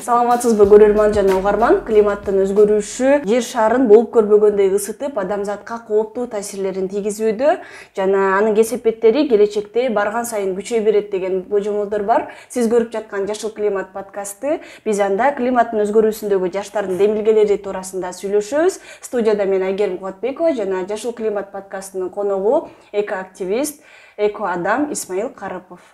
Саламатсызбы көрөрман жана угарман? Климаттын өзгөрүшү жер шарын болуп көрбөгөндөй ысытып, адамзатка кооптуу таасирлерин тийгизүүдө жана анын кесепеттери келечекте барган сайын күчөй берет деген божомолдор бар. Сиз көрүп жаткан Жашыл климат подкасты. Биз анда климаттын өзгөрүүсүндөгү жаштардын демилгелери туурасында сүйлөшөбүз. Студияда мен Айгерим Кубатбекова жана Жашыл климат подкастынын коногу экоактивист, эко-адам Исмаил Карыпов.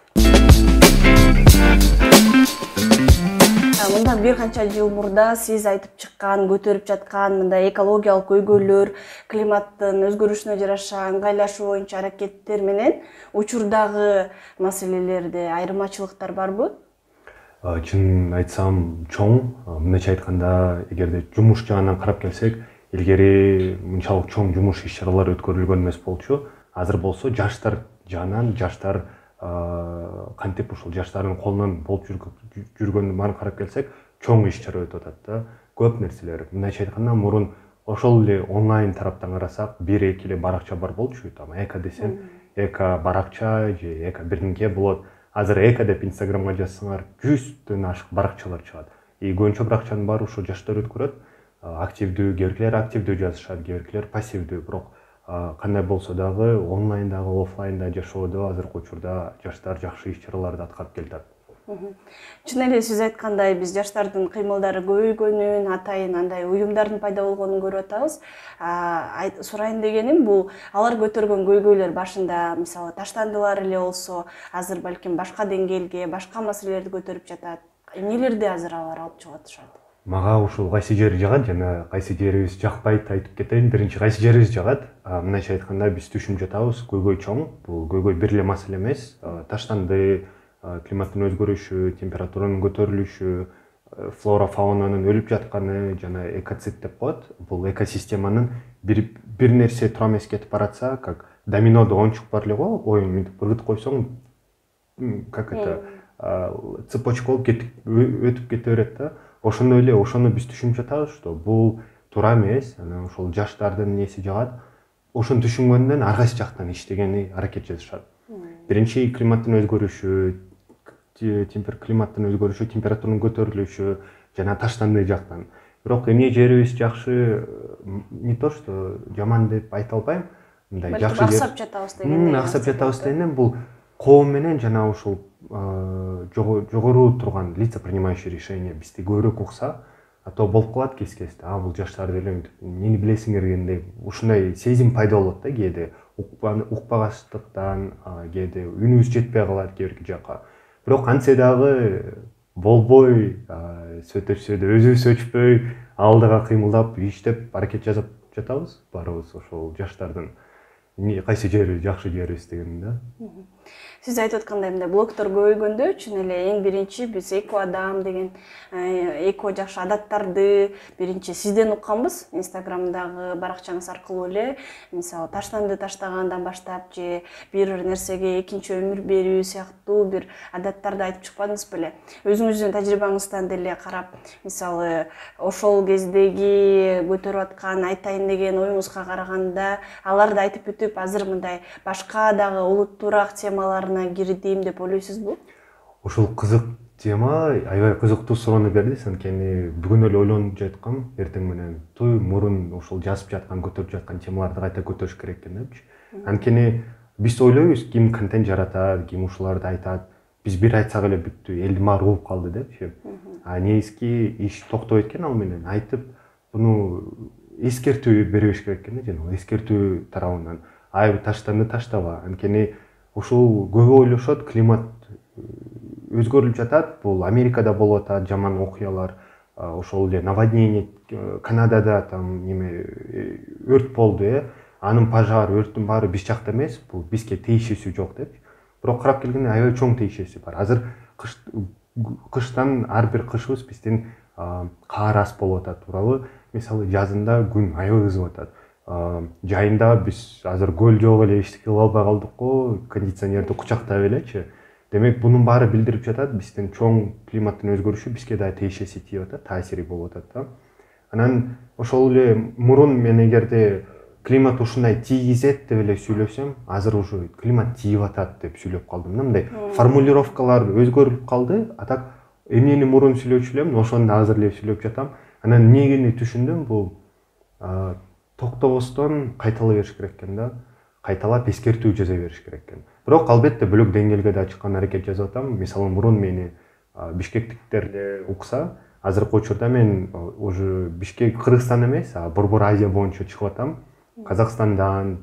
Мындан бир канча жыл мурда сиз айтып чыккан, көтөрүп жаткан мындай экологиялык көйгөйлөр, климаттын өзгөрүшүнө жараша ыңгайлашуу боюнча аракеттер менен учурдагы маселелерде айырмачылыктар барбы? Чын айтсам, чоң. Мындайча айтканда, эгерде жумуш жагынан карап келсек, илгери мынчалык чоң жумуш иш-чаралар өткөрүлгөн эмес болчу. Азыр болсо жаштар жагынан жаштар кантип ушул жаштардын колунан болуп жүргөнүн баарын карап келсек, чоң иш-чара өтүп атат да. Көп нерселер. Мындайча айтканда, мурун ошол эле онлайн тараптан карасак, 1-2 эле баракча бар болчу. Эко десем, эко баракча же эко бирдинке болот. Азыр эко деп Инстаграмга жазсаңар, 100дөн ашык баракчалар чыгат. Көбүнчө баракчанын баары ошо жаштар өткөрөт. Активдүү, кээбиркилер активдүү жазышат, кээбиркилер пассивдүү. Бирок кандай болсо дагы онлайндагы, офлайнда жашоодо азыркы учурда жаштар жакшы иш-чараларды аткарып келатат. Чын эле сиз айткандай, биз жаштардын кыймылдары көбөйгөнүн, атайын андай уюмдардын пайда болгонун көрүп атабыз. Сурайын дегеним, бул алар көтөргөн көйгөйлөр башында, мисалы, таштандылар эле болсо, азыр балким башка деңгээлге, башка маселелерди көтөрүп жатат. Эмнелерди азыр алар алып чыгып атышат? Мага ушул кайсы жери жагат жана кайсы жерибиз жакпайт айтып кетейин. Биринчи кайсы жерибиз жагат. Мындайча айтканда, биз түшүнүп жатабыз, көйгөй чоң. Бул көйгөй бир эле маселе эмес. Таштанды, климаттын өзгөрүшү, температуранын көтөрүлүшү, флора фаунанын өлүп жатканы жана экоцид деп коет. Бул экосистеманын бир нерсе туура эмес кетип баратса, как доминода оңчук бар эле го, оюн мынтип ыргытып койсоң, как это цепочка болуп өтүп кете берет да. Ошондой эле, ошону биз түшүнүп жатабыз, что бул туура эмес, анан ошол жаштардын неси жагат. Ошону түшүнгөндөн ар кайсы жактан иштегени аракет жасашат. Биринчи климаттын өзгөрүшү, температуранын көтөрүлүшү жана таштанды жактан. Бирок эмне жерибиз жакшы, не то что жаман деп айта албайм. Мындай жакшы жер. Аксап жатабыз дегендей. Аксап жатабыз дегенден бул коом менен жана ушул жогору турган лица, принимающие решения, бизди көбүрөөк укса, а то болуп калат кез-кезде. Бул жаштар деле эмнени билесиңер дегендей ушундай сезим пайда болот да, кээде укпагачтыктан, кээде үнүбүз жетпей калат кээбирки жакка. Бирок антсе дагы болбой, сөтөшсө да өзүбүз өчпөй, алдыга кыймылдап, иштеп, аракет жасап жатабыз. Баарыбыз ошол жаштардын кайсы жери жакшы жерибиз деген да. Сиз айтып аткандай, мындай блогтор көбөйгөндө, чын эле эң биринчи биз эко-адам деген эко жакшы адаттарды биринчи сизден укканбыз. Инстаграмдагы баракчаңыз аркылуу эле, мисалы, таштанды таштагандан баштап же бир нерсеге экинчи өмүр берүү сыяктуу бир адаттарды айтып чыкпадыңыз беле? Өзүңүздүн тажрыйбаңыздан деле карап, мисалы, ошол кездеги көтөрүп аткан айтайын деген оюңузга караганда, аларды айтып бүтүп, азыр мындай башка дагы олуттуураак темаларына кирдим деп ойлойсузбу? Ошол кызык тема, аябай кызыктуу суроону бердиңиз. Анткени бүгүн эле ойлонуп жаткам, эртең менен мурун ошол жазып жаткан, көтөрүп жаткан темаларды кайта көтөрүш керек экен депчи. Анткени биз ойлойбуз, ким контент жаратат, ким ушуларды айтат. Биз бир айтсак эле бүттү, элдин баары угуп калды депчи. Негизги иш токтобойт экен ал менен айтып, буну эскертүү бербеш керек экен, жана эскертүү тарабынан. Таштанды таштаба. Анткени ушул көбү ойлошот, климат өзгөрүлүп жатат. Бул Америкада болуп атат жаман окуялар, ошол эле наводнение, Канадада там өрт болду, анын пожар, өрттүн баары биз жакта эмес, бул бизге тиешеси жок деп. Бирок карап келгенде аябай чоң тиешеси бар. Азыр кыштан ар бир кышыбыз биздин каар аз болуп атат, туурабы? Мисалы, жазында күн аябай ызып атат. Жайында биз азыр көл жок эле, эч кыла албай калдык го, кондиционерди кучактап элечи. Демек, бунун баары билдирип жатат, биздин чоң климаттын өзгөрүшү бизге да тиешеси тийип атат, таасири болуп атат да. Анан ошол эле мурун мен эгерде климат ушундай тийгизет деп эле сүйлөсөм, азыр уже климат тийип атат деп сүйлөп калдым да. Мындай формулировкалар өзгөрүп калды, а так эмнени мурун сүйлөчү элем, ошону азыр эле сүйлөп жатам. Анан эмнени түшүндүм, бул токтобостон кайтала бериш керек экен да. Кайталап эскертүү жаза бериш керек экен. Бирок албетте бөлөк деңгээлге да чыккан аракет жасап атам. Мисалы мурун мени бишкектиктер эле укса, азыркы учурда мен уже Бишкек Кыргызстан эмес, а Борбор Азия боюнча чыгып атам. Казакстандан,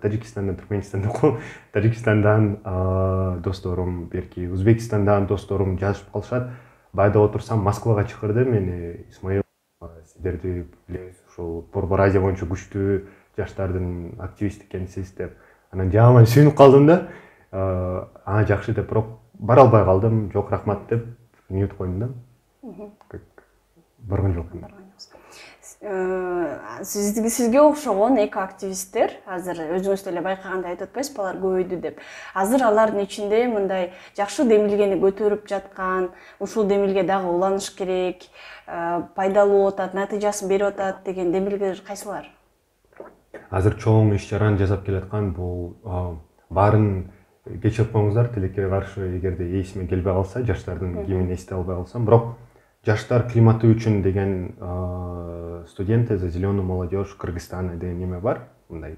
Тажикстандан, Түркменистандан, Тажикстандан досторум, берки Өзбекстандан досторум жазышып калышат. Байда отурсам Москвага чакырды мени Исмаил, сиздерди билебиз, ушул Борбор Азия боюнча күчтүү жаштардын активисти экенсиз деп. Анан жаман сүйүнүп калдым да. Жакшы деп, бирок бара албай калдым. Жок, рахмат деп үнөт койдум да. Барган жокмун. Сизге окшогон эко активисттер азыр өзүңүз деле байкагандай айтып атпайсызбы, алар көбөйдү деп. Азыр алардын ичинде мындай жакшы демилгени көтөрүп жаткан, ушул демилге дагы уланыш керек, пайдалуу атат, натыйжасын берип атат деген демилгелер кайсылар? Азыр чоң иш чараны жасап келаткан бул баарын кечирип коюңуздар, тилекке каршы эгерде эсиме келбей калса, жаштардын кимин эсте албай калсам, бирок жаштар климаты үчүн деген студенты за зеленую молодежь Кыргызстана деген неме бар. Мындай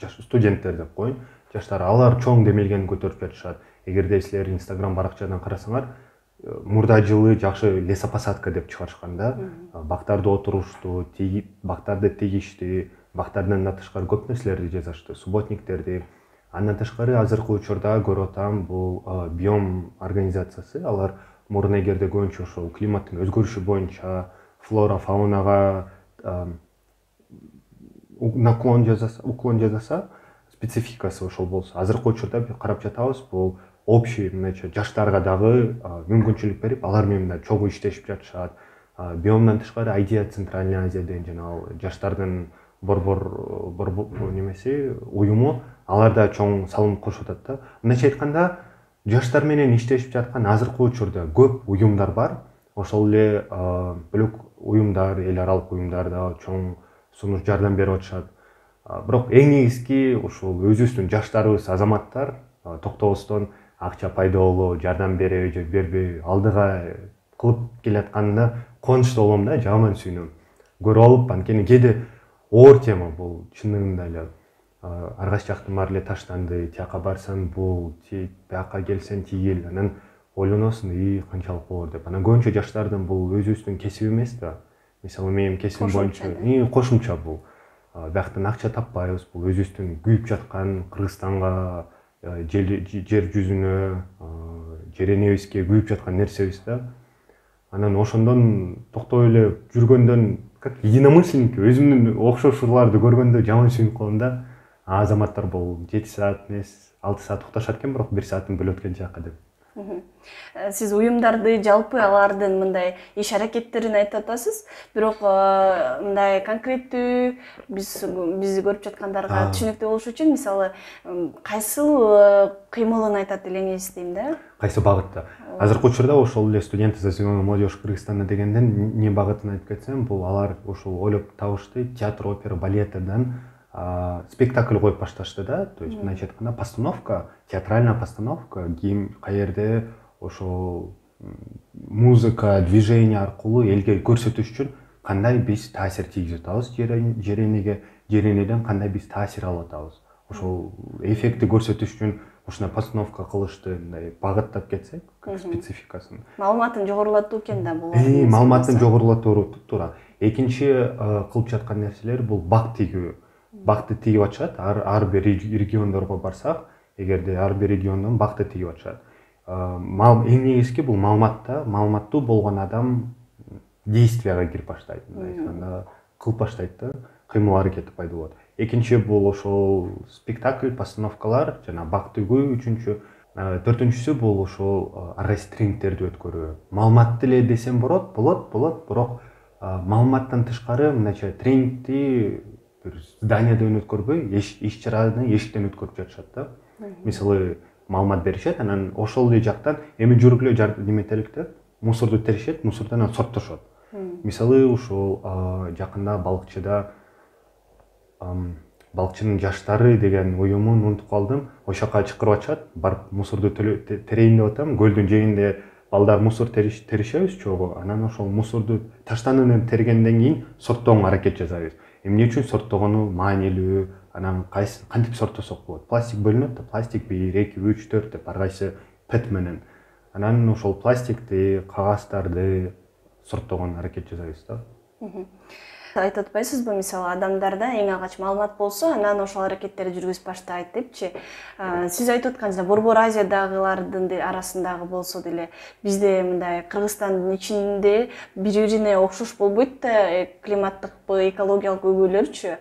студенттер деп коеюн. Жаштар алар чоң демилгени көтөрүп жатышат. Эгерде силер Instagram баракчадан карасаңар, мурда жылы жакшы лесопосадка деп чыгарышкан да. Бактарды отурушту, бактарды тегишти, бактардан тышкары көп нерселерди жасашты, субботниктерди. Андан тышкары азыркы учурда көрүп атам, бул биом организациясы, алар мурун эгерде көбүнчө ошол климаттын өзгөрүшү боюнча флора, фаунага уклон жасаса, спецификасы ошол болсо, азыркы учурда карап жатабыз, бул общий жаштарга дагы мүмкүнчүлүк берип, алар менен да чогуу иштешип жатышат. Биомдон тышкары Айдия Центральная Азия деген жана жаштардын борбор немеси уюму, алар да чоң салым кошуп атат да. Мындайча айтканда, жаштар менен иштешип жаткан азыркы учурда көп уюмдар бар. Ошол эле бөлөк уюмдар, эл аралык уюмдар да чоң сунуш жардам берип атышат. Бирок эң негизги ушул өзүбүздүн жаштарыбыз, азаматтар токтобостон акча пайдалуу, жардам береби же бербеби алдыга кылып келатканына кубанычтуу болом да, жаман сүйүнөм. Көрүп алып, анткени кээде оор тема бул, чындыгында эле. Ар кайсы жактан баары эле таштанды, тияка барсаң бул, бияка келсең тигил, анан ойлоносуң, канчалык оор деп. Анан көбүнчө жаштардын бул өзүбүздүн кесиби эмес да. Мисалы менин кесибим боюнча кошумча бул. Бияктан акча таппайбыз, бул өзүбүздүн күйүп жаткан Кыргызстанга, жер жүзүнө, жер энебизге күйүп жаткан нерсебиз да. Анан ошондон токтой эле жүргөндөн, как единомышленник, өзүмдүн окшошурларды көргөндө жаман сүйүнүп калам да. Азаматтар бул 7 саат, 6 саат укташат экен, бирок 1 саатын бөлөт экен жака деп. Сиз уюмдарды жалпы алардын мындай иш аракеттерин айтып атасыз, бирок мындай конкреттүү бизди көрүп жаткандарга түшүнүктүү болуш үчүн мисалы кайсыл кыймылын айтат элеңиз дейм да? Кайсы багытта? Азыркы учурда ошол эле студенты за зеленую молодежь Кыргызстана дегенден не багытын айтып кетсем, бул алар ошол ойлоп табышты, театр, опера, балеттерден спектакль коюп башташты да. То есть мындайча айтканда постановка, театральная постановка, каерде ошол музыка, движение аркылуу элге көрсөтүш үчүн кандай биз таасир тийгизип атабыз, жер энеден кандай биз таасир алып атабыз. Ошол эффектти көрсөтүш үчүн ушундай постановка кылышты, мындай багыттап кетсек, спецификасын. Маалыматын жогорулатуу экен да бул. Маалыматын жогорулатуу туура. Экинчи кылып жаткан нерселер бул бак тигүү. Бакты тигип атышат. Ар бир региондорго барсак, эгерде ар бир региондон бакты тигип атышат. Эң негизги бул маалыматтуу болгон адам действияга кирип баштайт, мындай айтканда кылып баштайт да, кыймыл аракети пайда болот. Экинчи бул ошол спектакль, постановкалар жана бак тигүү, үчүнчү, төртүнчүсү бул ошол ар кайсы тренингтерди өткөрүү. Маалыматты эле десем болот, бирок маалыматтан тышкары мындайча тренингти бир зданиядан өткөрбөй, иш чараны эшиктен өткөрүп жатышат да. Мисалы маалымат беришет, анан ошол эле жактан эми жүргүлө неметелик деп, мусорду теришет, мусордон сорттошот. Мисалы ушул жакында балыкчынын жаштары деген уюмун унутуп калдым. Ошол жака чакырып атышат, барып мусорду терейин деп атам. Көлдүн жээгинде балдар мусор теришебиз чогуу, анан ошол мусорду таштануудан тергенден кийин сорттоого аракет жасайбыз. Эмне үчүн сорттогону маанилүү, анан кантип сорттосок болот? Пластик бөлүнөт да, пластик 1, 2, 3, 4 деп ар кайсы пет менен. Анан ошол пластикти, кагаздарды сорттогон аракет жасайбыз да. Айтып атпайсызбы, мисалы адамдарда эң агач маалымат болсо, анан ошол аракеттерди жүргүзүп баштайт депчи. Сиз айтып аткандай Борбор Азиядагылардын арасындагы болсо деле, бизде мындай Кыргызстандын ичинде бири-бирине окшош болбойт да климаттык, экологиялык көйгөйлөрчү.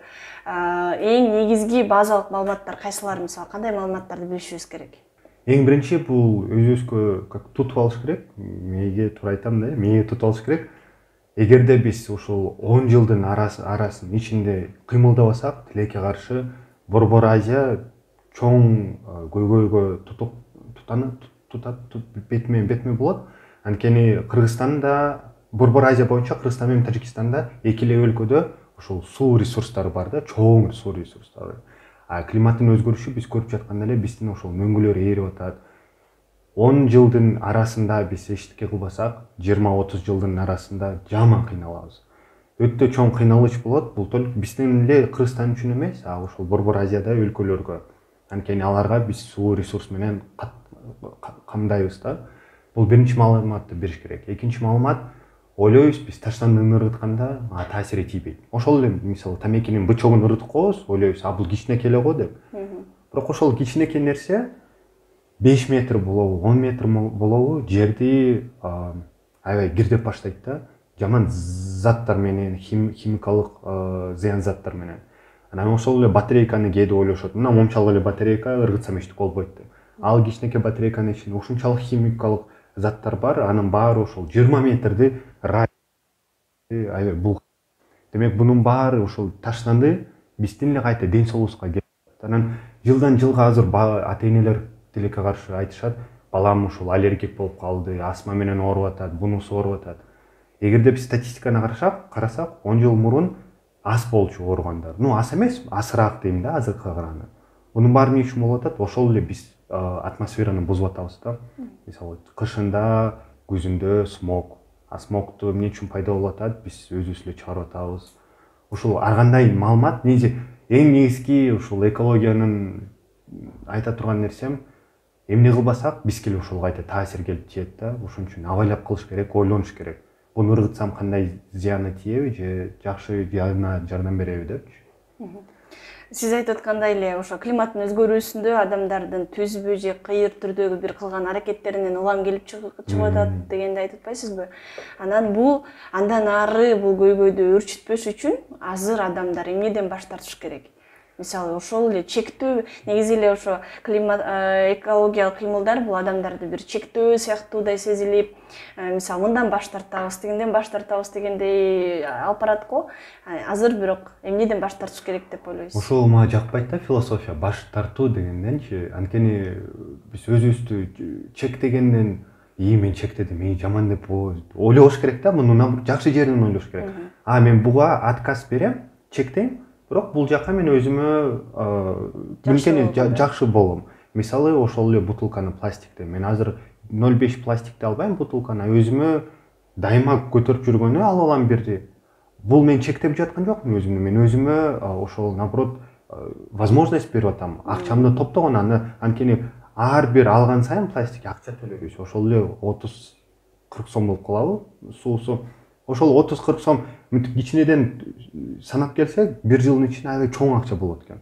Эң негизги базалык маалыматтар кайсылар, мисалы кандай маалыматтарды билишибиз керек? Эң биринчи бул өзүбүзгө тутуп алыш керек. Мээге туура айтам да, мээге тутуп алыш керек. Эгерде биз ушул 10 жылдын арасын ичинде кыймылдабасак, тилекке каршы Борбор Азия чоң көйгөйгө тутат бетме болот. Анткени Кыргызстанда, Борбор Азия боюнча Кыргызстан менен Тажикстанда эки эле өлкөдө ушул суу ресурстары бар да, чоң суу ресурстары. Климаттын өзгөрүшү биз көрүп жатканда эле биздин ошол мөңгүлөр ээрип атат. 10 жылдын арасында биз эчтеке кылбасак, 20-30 жылдын арасында жаман кыйналабыз. Өтө чоң кыйналыш болот. Бул только биздин эле Кыргызстан үчүн эмес, ошол Борбор Азияда өлкөлөргө. Анткени аларга биз суу ресурс менен камдайбыз да. Бул биринчи маалыматты бериш керек. Экинчи маалымат, ойлойбуз биз таштандыны ыргытканда таасири тийбейт. Ошол эле мисалы тамекинин бычогун ыргытып коебуз, ойлойбуз, бул кичинекей эле го деп. Бирок ошол кичинекей нерсе 5 метр болобу, 10 метр болобу жерди аябай кирдеп баштайт да. Жаман заттар менен, химикалык зыян заттар менен. Анан ошол эле батарейканы кээде ойлошот. Мына момчалык эле батарейка ыргытсам эчтеке болбойт деп. Ал кичинекей батарейканын ичинде ушунчалык химикалык заттар бар, анын баары ошол 20 метрди аябай бул. Демек бунун баары ошол таштанды биздин эле кайта ден соолубузга келет. Анан жылдан жылга азыр ата-энелер тилекке каршы айтышат, балам ушул аллергик болуп калды, астма менен ооруп атат, бунусу ооруп атат. Эгерде биз статистиканы карасак, 10 жыл мурун аз болчу ооругандар. Аз эмес, азыраак дейм да, азыркыга караганда. Бунун баары эмне үчүн болуп атат? Ошол эле биз атмосфераны бузуп атабыз да. Мисалы, кышында, күзүндө смог. Смогту эмне үчүн пайда болуп атат? Биз өзүбүз эле чыгарып атабыз. Ушул ар кандай маалымат, эң негизги ушул экологиянын айта турган нерсем, эмне кылбасак бизге эле ошол кайта таасир келип тиет да. Ошон үчүн абайлап кылыш керек, ойлонуш керек. Буну ыргытсам кандай зыяны тиеби же жакшы жардам береби депчи. Сиз айтып аткандай эле ошо климаттын өзгөрүүсүндө адамдардын түзбү же кыйыр түрдөгү бир кылган аракеттеринен улам келип чыгып атат дегенди айтып атпайсызбы? Анан бул андан ары бул көйгөйдү өрчүтпөш үчүн азыр адамдар эмнеден баш тартыш керек? Мисалы, ошол эле чектөө, негизи эле ошо экологиялык кыймылдар бул адамдарды бир чектөө сыяктуудай сезилип, мисалы, мындан баш тартабыз, тигинден баш тартабыз дегендей алып барат го. Азыр бирок эмнеден баш тартыш керек деп ойлойсуз? Ошол мага жакпайт да философия, баш тартуу дегенденчи. Анткени биз өзүбүздү чектегенден мен чектедим, жаман деп ойлош керек да, муну жакшы жеринен ойлош керек. Мен буга отказ берем, чектейм. Бирок бул жака мен өзүмө мүмкүн жакшы болом. Мисалы, ошол эле бутылканы пластикте. Мен азыр 0,5 пластикти албайм бутылканы, өзүмө дайыма көтөрүп жүргөнү алып алам бирди. Бул мен чектеп жаткан жокмун өзүмдү. Мен өзүмө ошол наоборот возможность берип атам. Акчамды топтогон, анткени ар бир алган сайын пластик акча төлөйбүз. Ошол эле 30-40 сом болуп калабы суусу. Ошол 30-40 сом мынтип кичинеден санап келсек, бир жылдын ичинде аябай чоң акча болот экен.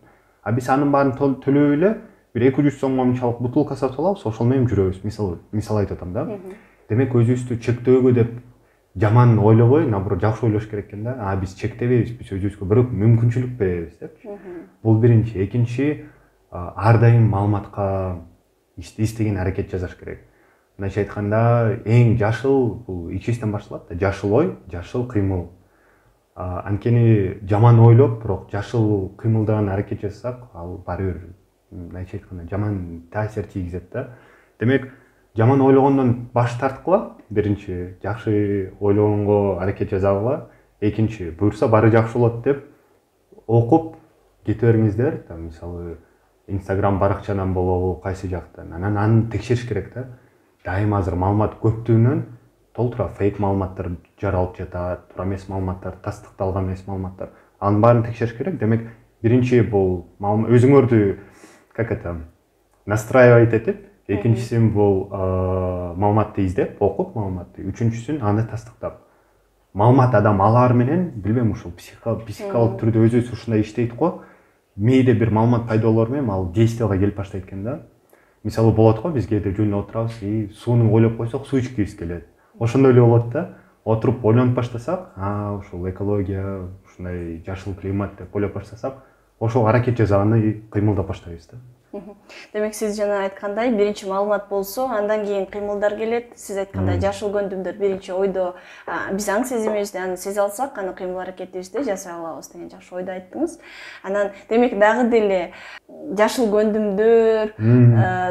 Биз анын баарын төлөп эле бир 200 сомго мынчалык бутылка сатып алабыз, ошол менен жүрөбүз. Мисал айтып атам да. Демек өзүбүздү чектөөгө деп жаман ойлобой, наоборот жакшы ойлош керек экен да. Биз чектебейбиз, биз өзүбүзгө бирок мүмкүнчүлүк беребиз депчи. Бул биринчи. Экинчи, ар дайым маалыматка издеген аракет жасаш керек. Мындайча айтканда, эң жашыл бул ичибизден башталат да, жашыл ой, жашыл кыймыл. Анткени жаман ойлоп, бирок жашыл кыймылдаган аракет жасасак, ал баары бир мындайча айтканда жаман таасир тийгизет да. Демек, жаман ойлогондон баш тарткыла, биринчи, жакшы ойлогонго аракет жасагыла, экинчи, буюрса баары жакшы болот деп окуп кете бериңиздер. Мисалы, Instagram баракчадан болобу, кайсы жактан. Анан аны текшериш керек да. дайыма азыр маалымат көптүгүнөн толтура фейк маалыматтар жаралып жатат, туура эмес маалыматтар, тастыкталган эмес маалыматтар. Анын баарын текшериш керек. Демек, биринчи бул өзүңөрдү как это настраивать этип, экинчисин бул маалыматты издеп, окуп маалыматты, үчүнчүсүн аны тастыктап. Маалымат адам алар менен, билбейм, ушул психикалык түрдө өзүбүз ушундай иштейт го. Мээде бир маалымат пайда болор менен ал действияга келип баштайт экен да. Мисалы болот го, биз кээде жөнүнө отурабыз, сууну ойлоп койсок, суу ичкибиз келет. Ошондой эле болот да. Отуруп ойлонуп баштасак, ушул экология, ушундай жашыл климат деп ойлоп баштасак, ошого аракет жасап аны кыймылдап баштайбыз да. Демек, сиз жана айткандай, биринчи маалымат болсо, андан кийин кыймылдар келет. Сиз айткандай, жашыл көндүмдөр биринчи ойдо биз аң сезимибизде аны сезе алсак, аны кыймыл аракетибизди жасай алабыз деген жакшы ойду айттыңыз. Анан, демек, дагы деле жашыл көндүмдөр,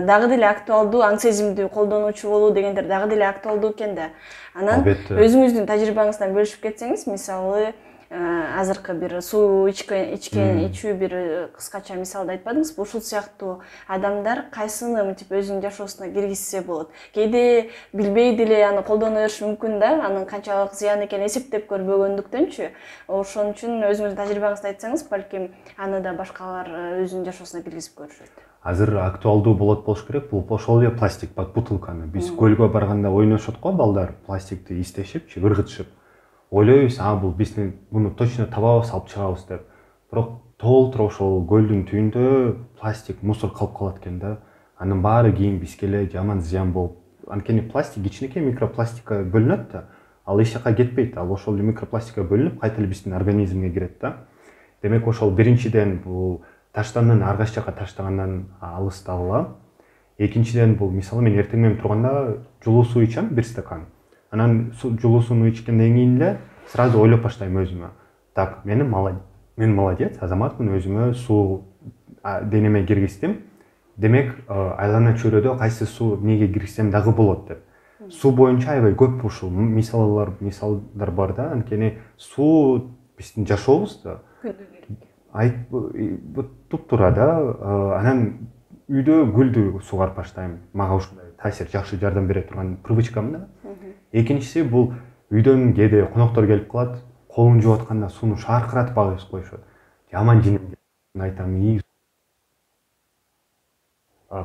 дагы деле актуалдуу, аң сезимди колдонуучу болуу дегендер дагы деле актуалдуу экен да. Анан өзүңүздүн тажрыйбаңыздан бөлүшүп кетсеңиз, мисалы, азыркы бир суу ичүү бир кыскача мисалды айтпадыңызбы? Ушул сыяктуу адамдар кайсыны мынтип өзүнүн жашоосуна киргизсе болот? Кээде билбей деле аны колдоно бериши мүмкүн да, анын канчалык зыян экенин эсептеп көрбөгөндүктөнчү. Ошон үчүн өзүңүздүн тажрыйбаңызды айтсаңыз, балким аны да башкалар өзүнүн жашоосуна киргизип көрүшөт. Азыр актуалдуу болуш керек. Бул ошол эле пластик бутылканы биз көлгө барганда ойношот го балдар, пластикти истешип, ыргытышып. Ойлойбуз, бул биздин муну точно табабыз, алып чыгабыз деп. Бирок толтура ошол көлдүн түбүндө пластик, мусор калып калат экен да. Анын баары кийин бизге эле жаман зыян болуп, анткени пластик кичинекей микропластикка бөлүнөт да. Ал эч жака кетпейт. Ал ошол эле микропластикка бөлүнүп, кайта эле биздин организмге кирет да. Демек, ошол биринчиден бул таштандын ар кайсы жака таштагандан алыстагыла. Экинчиден бул мисалы мен эртең менен турганда жылуу суу ичем, 1 стакан. Анан жылуу сууну ичкенден кийин эле сразу ойлоп баштайм өзүмө. Так, мен молодец, азаматмын, өзүмө суу денеме киргиздим. Демек, айлана чөйрөдө кайсы суу эмнеге киргизсем дагы болот деп. Суу боюнча аябай көп ушул мисалдар бар да, анткени суу биздин жашообузда туп-тура да. Анан үйдө гүлдү сугарып баштайм. Мага ушундай таасир жакшы жардам бере турган привычкам да. Экинчиси бул үйдөн кээде коноктор келип калат, колун жууп атканда сууну шаркыратып агып коюшат. Жаман жиним келет. Айтам,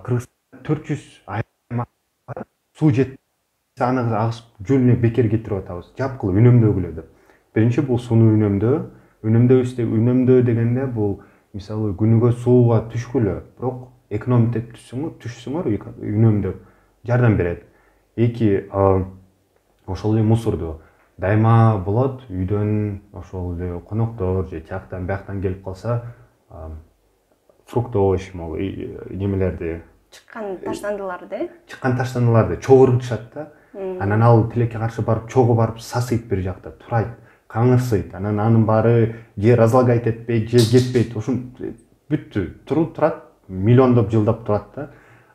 Кыргызстанда 400 аймак суу жетпей, аны агып жөнүнө бекер кетирип атабыз. Жапкылы үнөмдөгүлө деп. Биринчи бул сууну үнөмдөө дегенде бул мисалы күнүгө сууга түшкүлө, бирок экономдеп түшсөңөр, үнөмдөп жардам берет. Эки, ошол эле мусорду дайыма болот, үйдөн ошол эле коноктор же тияктан бияктан келип калса, фрукт овощ немелерди, чыккан таштандыларды чогургутушат да. Анан ал тилекке каршы барып, чогуу барып сасыйт бир жакта, турайт, каңырсыйт. Анан анын баары же разлагать этпейт, же кетпейт. Ушун бүттү, турат, миллиондоп жылдап турат да.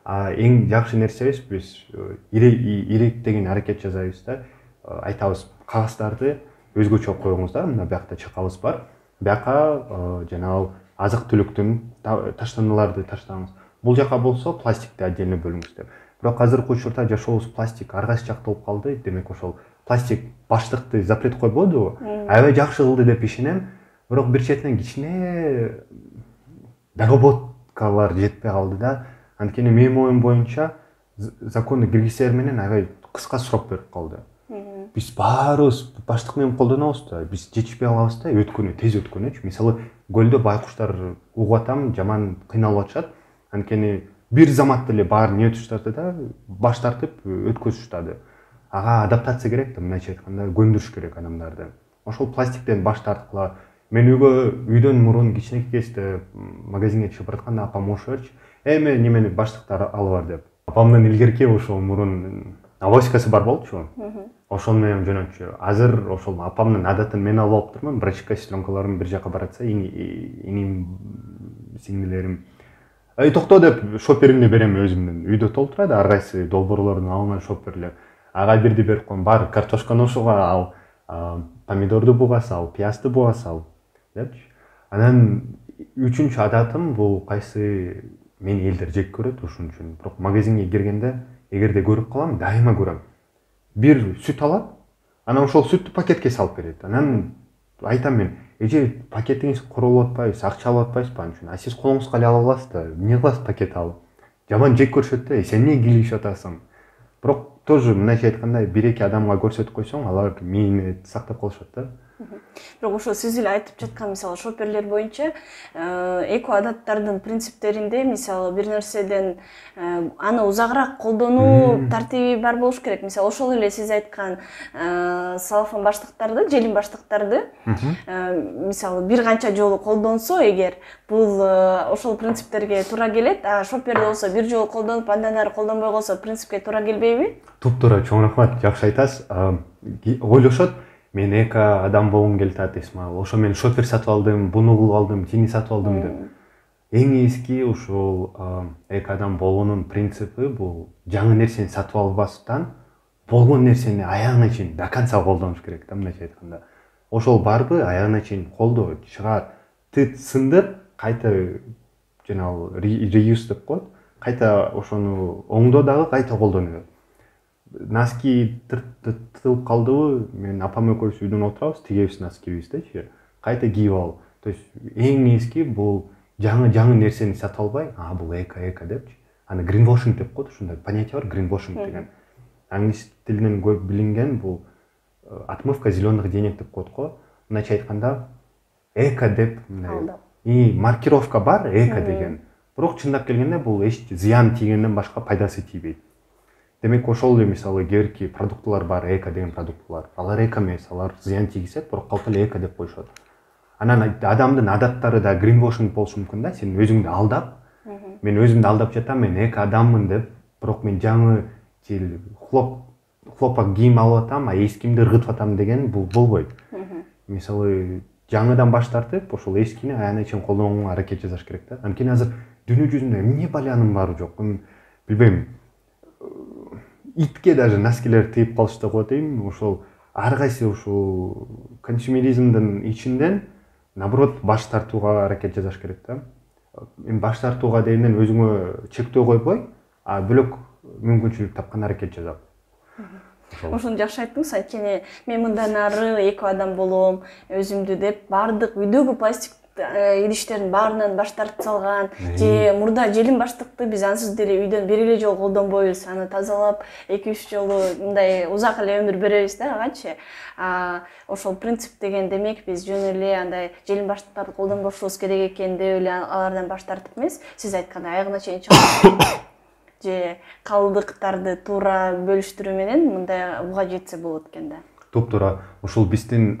Эң жакшы нерсебиз биз ирээктеген аракет жасайбыз да. Айтабыз, кагаздарды өзгөчө коюңуздар, мына биякта чакабыз бар. Бияка жанагы азык-түлүктүн таштандыларды таштаңыз. Бул жака болсо пластикти отдельно бөлүңүз деп. Бирок азыркы учурда жашообуз пластик ар кайсы жакта болуп калды. Демек, ошол пластик баштыкты запрет койбодубу? Аябай жакшы кылды деп ишенем. Бирок бир четинен кичине доработкалар жетпей калды да. Анткени менин оюм боюнча законду киргизер менен аябай кыска срок берип калды. Биз баарыбыз баштык менен колдонобуз да, биз жетишпей калабыз да, тез өткөнүчү. Мисалы, көлдө байкуштар угуп атам, жаман кыйналып атышат. Анткени бир заматта эле баарын өтүштөрдү да, баш тартып өткөзүштады. Ага адаптация керек да, мындайча айтканда, көндүрүш керек адамдарды. Ошол пластиктен баш тарткыла. Мен үйдөн мурун кичинекей кезде магазинге чыгып баратканда апам ошо берчи. Эми немени баштыктар алып бар деп. Апамдын илгерки ошол мурун авоськасы бар болчу. Ошол менен жөнөтчү. Азыр ошол апамдын адатын мен алып алып турмун. Брачка, сестренкаларым бир жака баратса, иним, сиңдилерим. Токто деп шоперимди берем өзүмдүн. Үйдө толтурат ар кайсы долбоорлордун алынган шоперлер. Ага бирди берип коем, бар картошканы ошого ал, помидорду буга сал, пиязды буга сал депчи. Анан үчүнчү адатым бул кайсы мен элдер жек көрөт ушун үчүн. Бирок магазинге киргенде эгерде көрүп калам, дайыма көрөм. Бир сүт алат, анан ошол сүттү пакетке салып берет. Анан айтам мен, эже пакетиңиз курулуп атпайбы, акча алып атпайсызбы ан үчүн? А сиз колуңузга эле ала аласыз да, эмне кыласыз пакет алып? Жаман жек көрүшөт да, сен эмне кийлигишип атасың? Бирок тоже мындайча айтканда, бир-эки адамга көрсөтүп койсоң, алар мээни сактап калышат да. Бирок ошо сиз эле айтып жаткан мисалы шоперлер боюнча эко адаттардын принциптеринде мисалы бир нерседен аны узагыраак колдонуу тартиби бар болуш керек. Мисалы ошол эле сиз айткан салфан баштыктарды, желим баштыктарды мисалы бир канча жолу колдонсо эгер бул ошол принциптерге туура келет, а шоперде болсо бир жолу колдонуп андан ары колдонбой калса принципке туура келбейби? Туп-туура, чоң рахмат, жакшы айтасыз. Ойлошот, мен эко адам болгум келип атат эсиме. Ошо мен шопер сатып алдым, буну кылып алдым, тини сатып алдым деп. Эң эски ушул эко адам болгонун принципи бул жаңы нерсени сатып албастан болгон нерсени аягына чейин до конца колдонуш керек да, мындайча айтканда. Ошол барбы, аягына чейин колдо, чыгар, тыт, сындыр, кайта жанагы reuse деп коет, кайта ошону оңдо дагы кайта колдоно бер. Носки тытылып калдыбы, мен апам экөөбүз үйдөн отурабыз, тигебиз носкибиздечи, кайта кийип ал. То есть эң эски бул жаңы нерсени сатып албай, бул эко депчи. Аны greenwashing деп коет, ушундай понятие бар, greenwashing деген. Англис тилинен көп билинген бул отмывка зеленых денег деп коет го. Мындайча айтканда, эко деп мындай маркировка бар, эко деген. Бирок чындап келгенде бул эч зыян тийгенден башка пайдасы тийбейт. Демек ошол эле мисалы кээки продуктылар бар, эко деген продуктылар. Алар эко эмес, алар зыян тийгизет, бирок калп эле эко деп коюшат. Анан адамдын адаттары да greenwashing болушу мүмкүн да, сен өзүңдү алдап, мен өзүмдү алдап жатам, мен эко адаммын деп, бирок мен жаңы хлопок кийим алып атам, а эскимди ыргытып атам деген бул болбойт. Мисалы жаңыдан баш тартып, ошол эскини аягына чейин колдонууга аракет жасаш керек да. Анткени азыр дүйнө жүзүндө эмне балянын баары жок. Билбейм, итке даже носкилер тыйып калышты го дейм. Ошол ар кайсы ушул консюмеризмдин ичинден наоборот баш тартууга аракет жасаш керек да. Эми баш тартууга дегенден өзүңө чектөө койбой, а бөлөк мүмкүнчүлүк тапкан аракет жасап. Ошону жакшы айттыңыз, анткени мен мындан ары эко адам болом, өзүмдү деп бардык үйдөгү пластик идиштердин баарынан баш тартып салган, же мурда желим баштыкты биз ансыз деле үйдөн бир эле жолу колдонбойбуз, аны тазалап 2-3 жолу мындай узак эле өмүр беребиз да агачы. Ошол принцип деген демек биз жөн эле андай желим баштыктарды колдонбошубуз керек экен деп эле алардан баш тартып эмес, сиз айткандай аягына чейин чыгып же калдыктарды туура бөлүштүрүү менен мындай буга жетсе болот экен да. Туп-туура, ушул биздин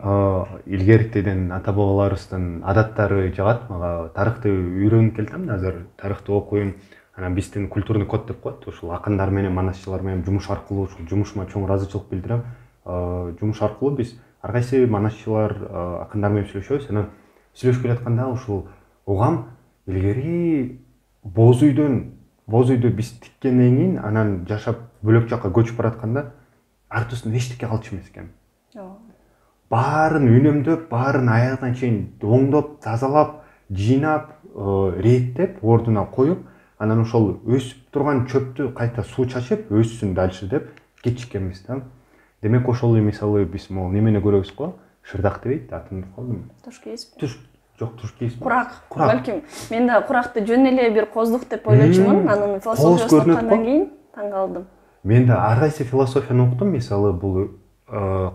илгертеден ата бабаларыбыздын адаттары жагат. Мага тарыхты үйрөнүп келдим, азыр тарыхты окуйм. Анан биздин культурный код деп коет. Ушул акындар менен, манасчылар менен жумуш аркылуу ушул жумушума чоң ыраазычылык билдирем. Жумуш аркылуу биз ар кайсы манасчылар, акындар менен сүйлөшөбүз. Анан сүйлөшүп келатканда ушул угам илгери боз үйдө биз тиккенден кийин анан жашап бөлөк жакка көчүп баратканда артыбыздан эчтеке калчу эмес экен. Баарын үнөмдөп, баарын аягына чейин оңдоп, тазалап, жыйнап, реттеп, ордуна коюп, анан ошол өсүп турган чөптү кайта суу чачып, өссүн дальше деп кетишкенбиз да. Демек ошол эле мисалы биз могу немени көрөбүз го? Шырдак дебейт, атын калдым. Тушкейизби? Жок, тушкейизби? Курак. Балким мен да куракты жөн эле бир коздук деп ойлочумун. Анын философиясын окугандан кийин таң калдым. Мен да ар кайсы философияны уктум. Мисалы бул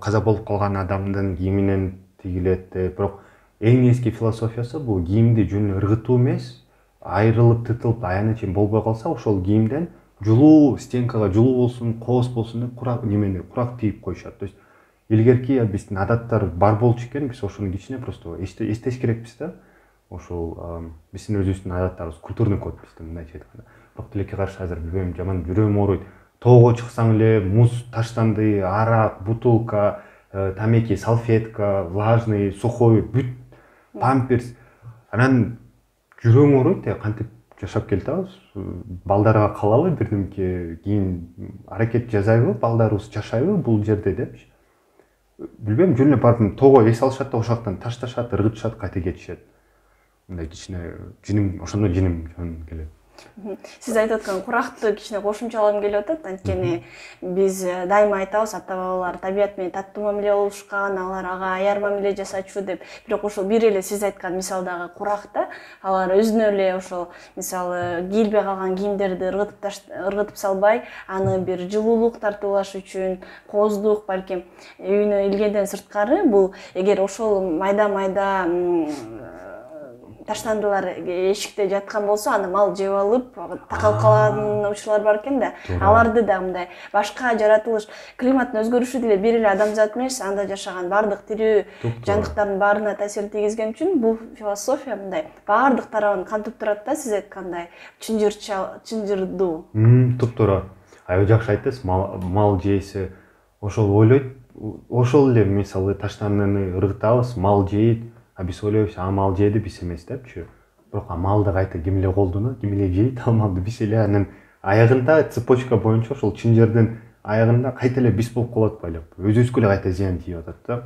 каза болуп калган адамдын кийиминен тигилет деп, бирок эң эски философиясы бул кийимди жөн ыргытуу эмес, айрылып, тытылып, аягына чейин болбой калса, ошол кийимден жулуу, стенкага жулуу болсун, кооз болсун деп курак тийип коюшат. То есть илгерки биздин адаттар бар болчу экен, биз ошонун кичине просто эстеш керекпиз да. Ошол биздин өзүбүздүн адаттарыбыз, культурный код биздин мындайча айтканда. Бирок тилекке каршы азыр билбейм, жаман жүрөгүм ооруйт. Тоого чыксаң эле муз таштанды, арак, бутылка, тамеки, салфетка, влажный, сухой, бүт, памперс. Анан жүрөгүм ооруйт, кантип жашап келатабыз? Балдарга калалы бирдемке кийин аракет жасайбы, балдарыбыз жашайбы бул жерде депчи. Билбейм, жөн эле барып тоого эс алышат да, ошол жактан ташташат, ыргытышат, кайта кетишет. Мындай кичине жиним, ошондо жиним жөн келет. Сиз айтып аткан куракты кичине кошумчалагым келип атат. Анткени биз дайыма айтабыз, ата бабалар табият менен таттуу мамиле болушкан, алар ага аяр мамиле жасачу деп. Бирок ошол бир эле сиз айткан мисалдагы куракта алар өзүнө эле ошол мисалы кийилбей калган кийимдерди ыргытып салбай, аны бир жылуулук тартуулаш үчүн, кооздук балким үйүнө илгенден сырткары бул эгер ошол майда таштандылар эшикте жаткан болсо, аны мал жеп алып, такалып калган учурлар бар экен да. Аларды да мындай башка жаратылыш, климаттын өзгөрүшү деле бир эле адамзат эмес, анда жашаган бардык тирүү жандыктардын баарына таасир тийгизген үчүн бул философия мындай бардык тарабын камтып турат да, сиз айткандай чынжырдуу. Туптуура. Аябай жакшы айттыңыз, мал жейси ошол ойлойт, ошол эле мисалы таштандыны ыргытабыз, мал жейт. Биз ойлойбуз, мал жейди, биз эмес депчи. Бирок малды кайта ким эле колдонот, ким эле жейт, ал малды биз эле анын аягында цепочка боюнча ошол чынжырдын аягында кайта эле биз болуп калат байлап. Өзүбүзгө эле кайта зыян тийип атат да.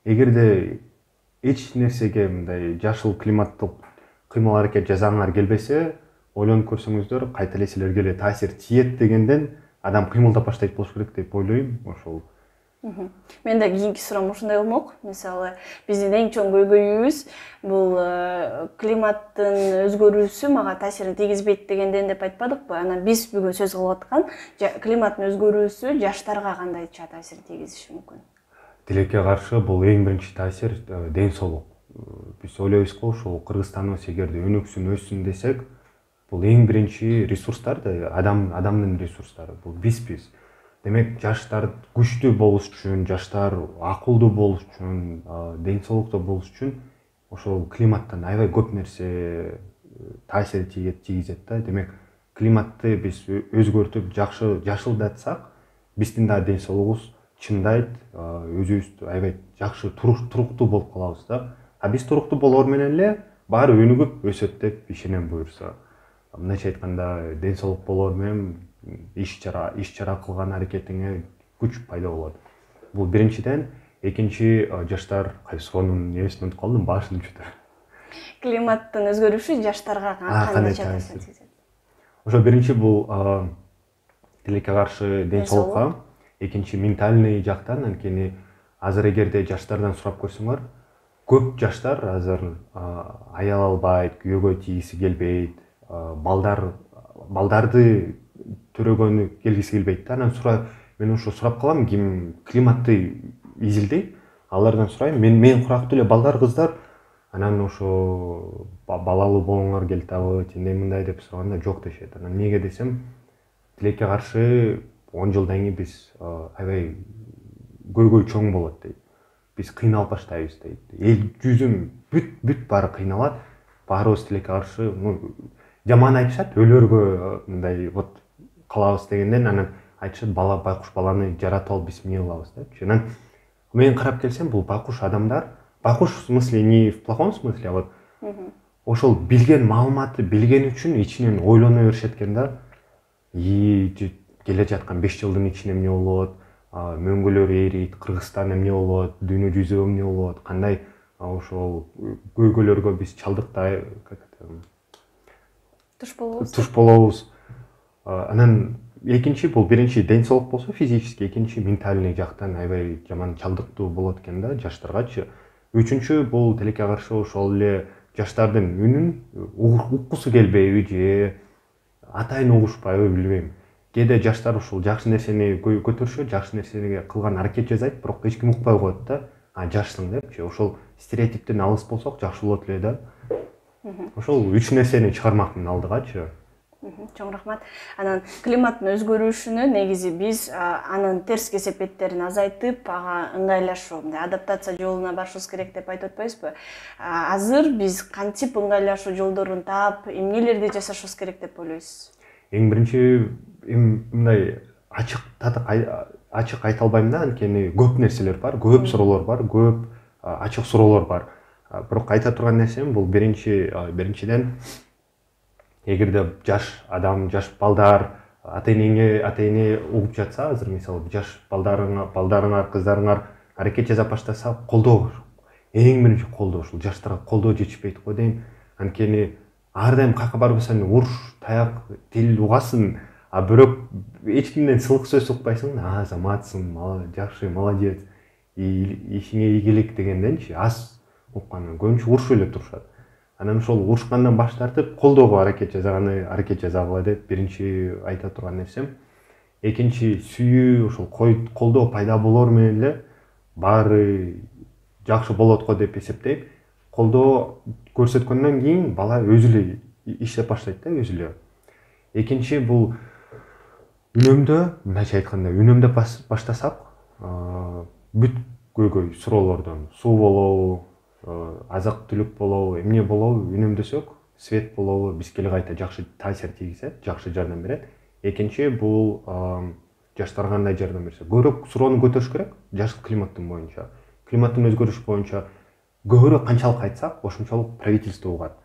Эгерде эч нерсеге мындай жашыл климаттык кыймыл аракет жасагыңар келбесе, ойлонуп көрсөңүздөр, кайта эле силерге эле таасир тиет дегенден адам кыймылдап баштайт болуш керек деп ойлойм. Ошол Мен да кийинки суроом ушундай болмок. Мисалы, биздин эң чоң көйгөйүбүз бул климаттын өзгөрүүсү мага таасирин тийгизбейт дегенден деп айтпадыкпы? Анан биз бүгүн сөз кылып аткан климаттын өзгөрүүсү жаштарга кандайча таасир тийгизиши мүмкүн? Тилекке каршы бул эң биринчи таасир ден соолук. Биз ойлойбуз го, ушул Кыргызстаныбыз эгерде өнүксүн, өссүн десек, бул эң биринчи ресурстар да, адамдын ресурстары. Бул биз. Демек, жаштар күчтүү болуш үчүн, жаштар акылдуу болуш үчүн, ден соолуктуу болуш үчүн ошол климаттан аябай көп нерсе таасир тийгизет да. Демек, климатты биз өзгөртүп, жашылдатсак, биздин да ден соолугубуз чындайт, өзүбүз аябай жакшы туруктуу болуп калабыз да. Биз туруктуу болор менен эле баары өнүгүп өсөт деп ишенем буюрса. Мындайча айтканда, ден соолук болор менен иш чара кылган аракетиңе күч пайда болот. Бул биринчиден. Экинчи, жаштар, кайсы суроонун нересин унутуп калдым, башын учута. Климаттын өзгөрүшү жаштарга кандайча таасир тийгизет? Ошо биринчи бул тилекке каршы ден соолукка, экинчи ментальный жактан, анткени азыр эгерде жаштардан сурап көрсөңөр, көп жаштар азыр аял албайт, күйөөгө тийгиси келбейт, балдарды төрөгөнү келгиси келбейт да. Анан мен ошо сурап калам, ким климатты изилдейт, алардан сурайм, мен курактуу эле балдар, кыздар, анан ошо балалуу болуңар келтабы, тиндей мындай деп сураганда жок дешет. Анан эмнеге десем, тилекке каршы 10 жылдан кийин биз аябай көйгөй чоң болот дейт. Биз кыйналып баштайбыз дейт. Эл жүзүм бүт баары кыйналат, баарыбыз тилекке каршы, жаман айтышат, өлөргө мындай вот калабыз дегенден, анан айтышат, байкуш баланы жаратып алып биз эмне кылабыз депчи. Анан мен карап келсем, бул байкуш адамдар, байкуш в смысле не в плохом смысле, а вот ошол билген маалыматты билген үчүн ичинен ойлоно беришет экен да. Келе жаткан 5 жылдын ичинде эмне болот, мөңгөлөр эрийт, Кыргызстан эмне болот, дүйнө жүзү эмне болот, кандай ошол көйгөйлөргө биз чалдыктай туш болобуз. Анан экинчи, бул биринчи ден соолук болсо физический, экинчи ментальный жактан аябай жаман чалдыктуу болот экен да жаштаргачы. Үчүнчү, бул тилекке каршы ошол эле жаштардын үнүн уккусу келбейби же атайын угушпайбы билбейм. Кээде жаштар ушул жакшы нерсени көтөрүшөт, жакшы нерсеге кылган аракет жасайт, бирок эч ким укпай коет да. Жашсың депчи. Ошол стереотиптен алыс болсок жакшы болот эле да. Ошол 3 нерсени чыгармактын алдыгачы. Чоң рахмат. Анан климаттын өзгөрүшүнө негизи биз анын терс кесепеттерин азайтып, ага ыңгайлашуу, адаптация жолуна барышыбыз керек деп айтып атпайбызбы? Азыр биз кантип ыңгайлашуу жолдорун таап, эмнелерди жасашыбыз керек деп ойлойсуз? Эң биринчи, мындай ачык айта албайм да, анткени көп нерселер бар, көп суроолор бар, көп ачык суроолор бар. Бирок айта турган нерсем бул биринчиден, эгерде жаш адам, жаш балдар ата эне угуп жатса, азыр мисалы жаш балдарыңар, кыздарыңар аракет жасап баштаса, колдоо. Эң биринчи колдоо, ушул жаштарга колдоо жетишпейт го дейм. Анткени ар дайым каяка барып сен уруш, таяк, тил угасың, а бирок эч кимден сылык сөз укпайсың, азаматсың, жакшы, молодец, ишиңе ийгилик дегенденчи аз уккан, көбүнчө урушуп эле турушат. Анан ошол урушкандан баш тартып колдоого аракет жасагыла деп биринчи айта турган нерсем. Экинчи сүйүү, ошол колдоо пайда болор менен эле баары жакшы болот го деп эсептейм. Колдоо көрсөткөндөн кийин бала өзү эле иштеп баштайт да, өзү эле. Экинчи бул үнөмдөө, мындайча айтканда, үнөмдөп баштасак, бүт көйгөй суроолордон суу болобу, азык түлүк болобу, эмне болобу үнөмдөсөк, свет болобу бизге эле кайта жакшы таасир тийгизет, жакшы жардам берет. Экинчи бул жаштарга кандай жардам берсе, көбүрөөк суроону көтөрүш керек жашыл климаттын боюнча. Климаттын өзгөрүшү боюнча көбүрөөк канчалык айтсак, ошончолук правительство угат.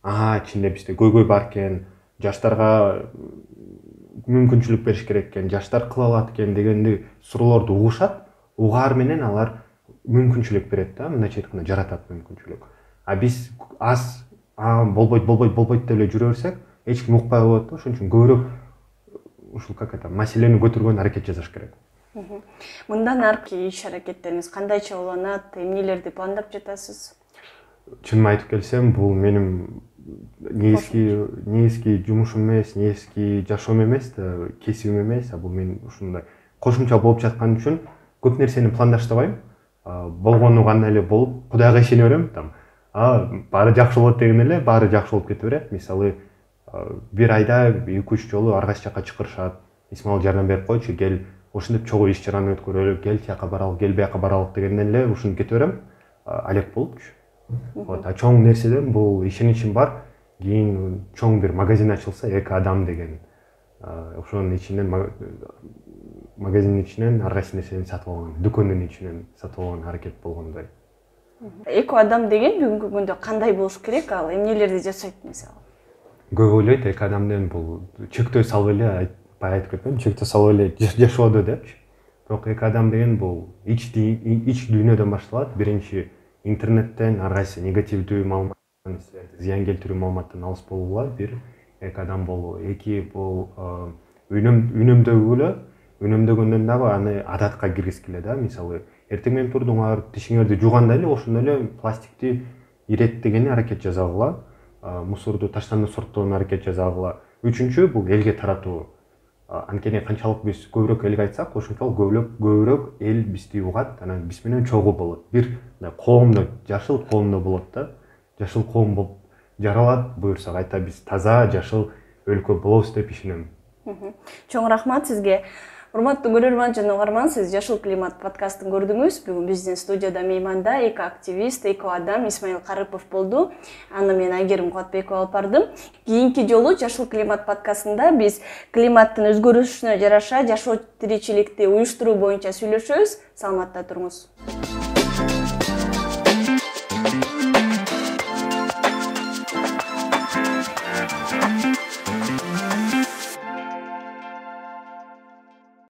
Ичинде бизде көйгөй бар экен, жаштарга мүмкүнчүлүк бериш керек экен, жаштар кыла алат экен дегенди суроолорду угушат. Угаар менен алар мүмкүнчүлүк берет да, мындайча айтканда жаратат мүмкүнчүлүк. Биз аз болбойт деп эле жүрө берсек, эч ким укпай коет да. Ошон үчүн көбүрөөк ушул маселени көтөргөнгө аракет жасаш керек. Мындан аркы иш аракеттериңиз кандайча уланат, эмнелерди пландап жатасыз? Чынын айтып келсем, бул менин негизги жумушум эмес, негизги жашоом эмес да, кесибим эмес, бул мен ушундай кошумча болуп жаткан үчүн көп нерсени пландаштабайм. Болгону кандай эле болуп, Кудайга ишене берем, баары жакшы болот деген эле, баары жакшы болуп кете берет. Мисалы, бир айда 2-3 жолу ар кайсы жакка чакырышат. Исмаил жардам берип койчу, кел, ушинтип чогуу иш чараны өткөрөлү, кел тияка баралы, кел бияка баралы дегенден эле ушинтип кете берем. Алек болупчу. Чоң нерседен бул ишеничим бар. Кийин чоң бир магазин ачылса, Эко Адам деген. Ошонун ичинен магазиндин ичинен ар кайсы нерсени сатып алган, дүкөндүн ичинен сатып алган аракет болгондой. Эко Адам деген бүгүнкү күндө кандай болуш керек, ал эмнелерди жасайт мисалы? Көп ойлойт Эко Адамдын бул чектөө салып эле, баягы айтып кетпедимби, чектөө салып эле жашоодо депчи. Бирок Эко Адам деген бул ич дүйнөдөн башталат. Биринчи интернеттен ар кайсы негативдүү маалымат, зыян келтирүү маалыматтан алыс болууга бир Эко Адам болуу. Эки бул үнөмдөгөндөн дагы аны адатка киргизгиле да. Мисалы, эртең менен турдуңар, тишиңерди жууганда эле ошондой эле пластикти иреттегени аракет жасагыла, мусорду таштанды сорттоонун аракет жасагыла. Үчүнчү бул элге таратуу. Анткени канчалык биз көбүрөөк элге айтсак, ошончолук көбүрөөк эл бизди угат, анан биз менен чогуу болот. Бир коомдо, жашыл коомдо болот да. Жашыл коом болуп жаралат, буюрса кайта биз таза жашыл өлкө болобуз деп ишенем. Чоң рахмат сизге. Урматтуу көрөрман жана угарман, сиз Жашыл климат подкастын көрдүңүз. Бүгүн биздин студияда мейманда эко-активист, Эко Адам Исмаил Карыпов болду. Аны мен Айгерим Кубатбекова алып бардым. Кийинки жолу Жашыл климат подкастында биз климаттын өзгөрүшүнө жараша жашоо тиричиликти уюштуруу боюнча сүйлөшөбүз. Саламатта туруңуз.